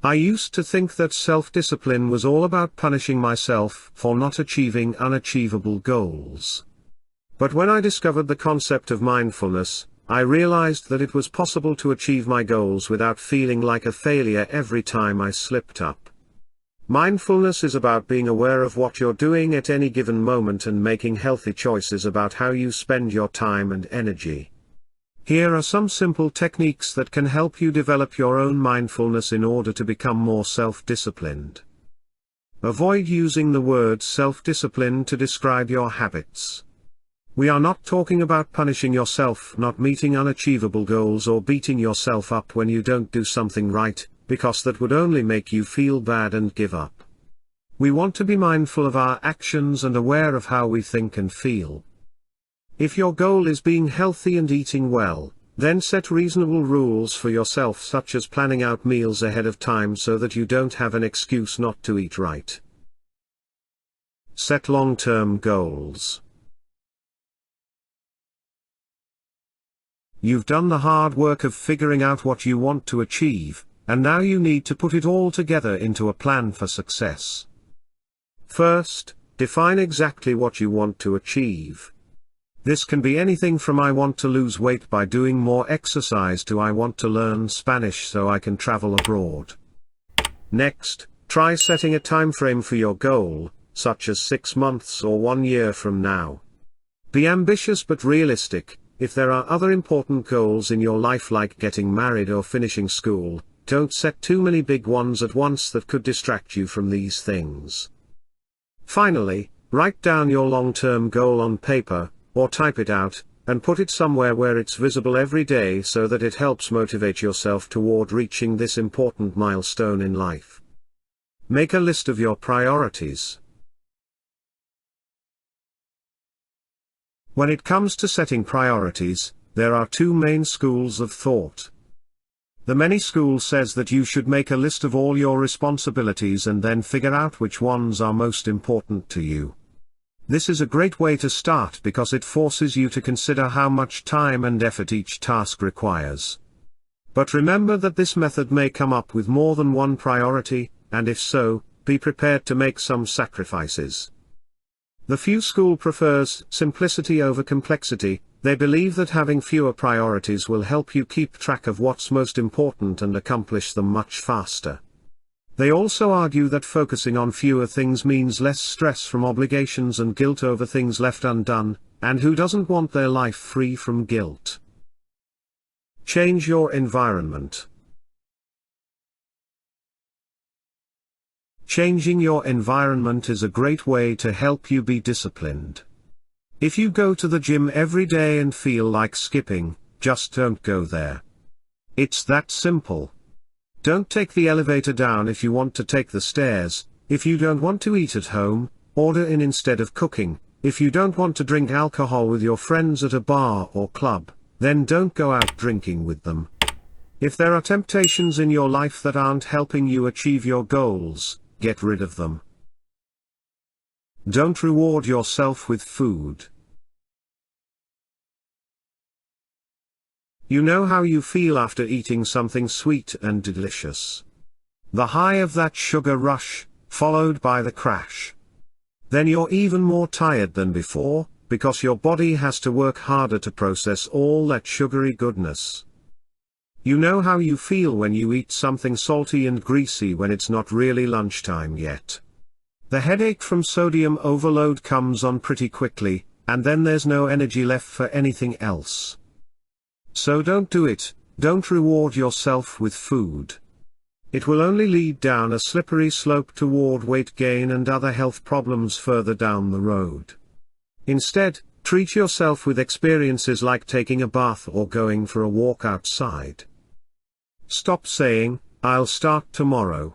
I used to think that self-discipline was all about punishing myself for not achieving unachievable goals. But when I discovered the concept of mindfulness, I realized that it was possible to achieve my goals without feeling like a failure every time I slipped up. Mindfulness is about being aware of what you're doing at any given moment and making healthy choices about how you spend your time and energy. Here are some simple techniques that can help you develop your own mindfulness in order to become more self-disciplined. Avoid using the word self-discipline to describe your habits. We are not talking about punishing yourself, not meeting unachievable goals, or beating yourself up when you don't do something right, because that would only make you feel bad and give up. We want to be mindful of our actions and aware of how we think and feel. If your goal is being healthy and eating well, then set reasonable rules for yourself, such as planning out meals ahead of time so that you don't have an excuse not to eat right. Set long-term goals. You've done the hard work of figuring out what you want to achieve, and now you need to put it all together into a plan for success. First, define exactly what you want to achieve. This can be anything from I want to lose weight by doing more exercise to I want to learn Spanish so I can travel abroad. Next, try setting a time frame for your goal, such as 6 months or 1 year from now. Be ambitious but realistic. If there are other important goals in your life like getting married or finishing school, don't set too many big ones at once that could distract you from these things. Finally, write down your long-term goal on paper, or type it out, and put it somewhere where it's visible every day so that it helps motivate yourself toward reaching this important milestone in life. Make a list of your priorities. When it comes to setting priorities, there are 2 main schools of thought. The many school says that you should make a list of all your responsibilities and then figure out which ones are most important to you. This is a great way to start because it forces you to consider how much time and effort each task requires. But remember that this method may come up with more than one priority, and if so, be prepared to make some sacrifices. The few school prefers simplicity over complexity. They believe that having fewer priorities will help you keep track of what's most important and accomplish them much faster. They also argue that focusing on fewer things means less stress from obligations and guilt over things left undone, and who doesn't want their life free from guilt? Change your environment. Changing your environment is a great way to help you be disciplined. If you go to the gym every day and feel like skipping, just don't go there. It's that simple. Don't take the elevator down if you want to take the stairs. If you don't want to eat at home, order in instead of cooking. If you don't want to drink alcohol with your friends at a bar or club, then don't go out drinking with them. If there are temptations in your life that aren't helping you achieve your goals, get rid of them. Don't reward yourself with food. You know how you feel after eating something sweet and delicious. The high of that sugar rush, followed by the crash. Then you're even more tired than before, because your body has to work harder to process all that sugary goodness. You know how you feel when you eat something salty and greasy when it's not really lunchtime yet. The headache from sodium overload comes on pretty quickly, and then there's no energy left for anything else. So don't do it. Don't reward yourself with food. It will only lead down a slippery slope toward weight gain and other health problems further down the road. Instead, treat yourself with experiences like taking a bath or going for a walk outside. Stop saying, "I'll start tomorrow."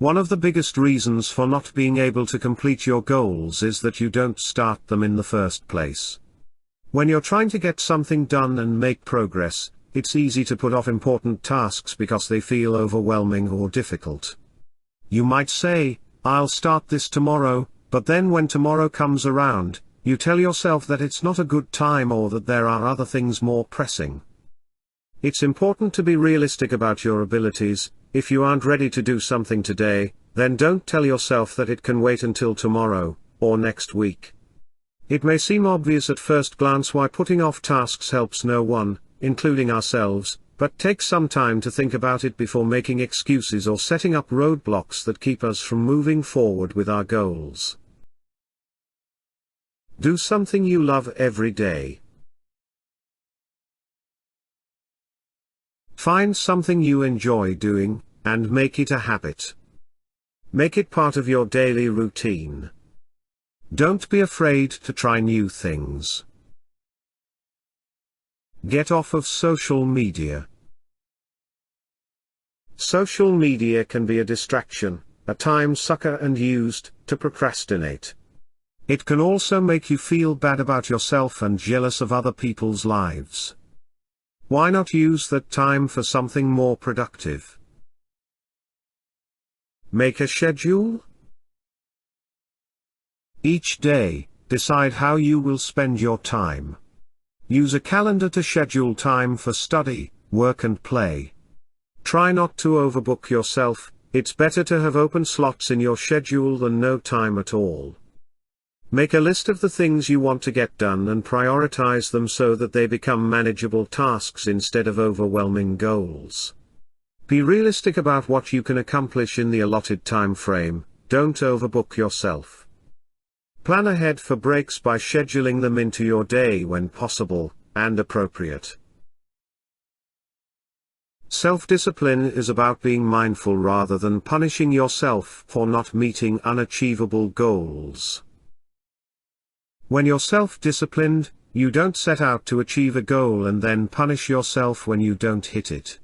One of the biggest reasons for not being able to complete your goals is that you don't start them in the first place. When you're trying to get something done and make progress, it's easy to put off important tasks because they feel overwhelming or difficult. You might say, "I'll start this tomorrow," but then when tomorrow comes around, you tell yourself that it's not a good time or that there are other things more pressing. It's important to be realistic about your abilities. If you aren't ready to do something today, then don't tell yourself that it can wait until tomorrow, or next week. It may seem obvious at first glance why putting off tasks helps no one, including ourselves, but take some time to think about it before making excuses or setting up roadblocks that keep us from moving forward with our goals. Do something you love every day. Find something you enjoy doing, and make it a habit. Make it part of your daily routine. Don't be afraid to try new things. Get off of social media. Social media can be a distraction, a time sucker, and used to procrastinate. It can also make you feel bad about yourself and jealous of other people's lives. Why not use that time for something more productive? Make a schedule. Each day, decide how you will spend your time. Use a calendar to schedule time for study, work and play. Try not to overbook yourself. It's better to have open slots in your schedule than no time at all. Make a list of the things you want to get done and prioritize them so that they become manageable tasks instead of overwhelming goals. Be realistic about what you can accomplish in the allotted time frame. Don't overbook yourself. Plan ahead for breaks by scheduling them into your day when possible and appropriate. Self-discipline is about being mindful rather than punishing yourself for not meeting unachievable goals. When you're self-disciplined, you don't set out to achieve a goal and then punish yourself when you don't hit it.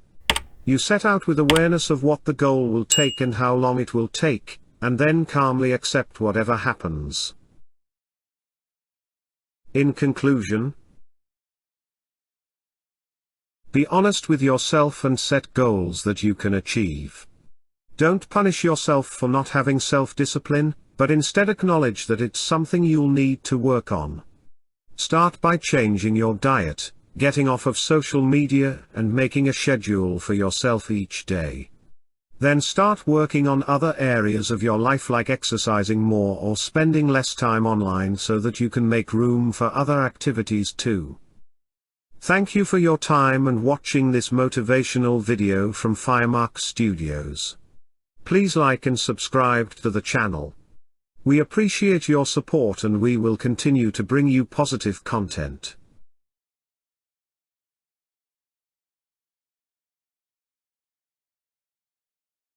You set out with awareness of what the goal will take and how long it will take, and then calmly accept whatever happens. In conclusion, be honest with yourself and set goals that you can achieve. Don't punish yourself for not having self-discipline, but instead acknowledge that it's something you'll need to work on. Start by changing your diet, getting off of social media, and making a schedule for yourself each day. Then start working on other areas of your life like exercising more or spending less time online so that you can make room for other activities too. Thank you for your time and watching this motivational video from Firemark Studios. Please like and subscribe to the channel. We appreciate your support and we will continue to bring you positive content.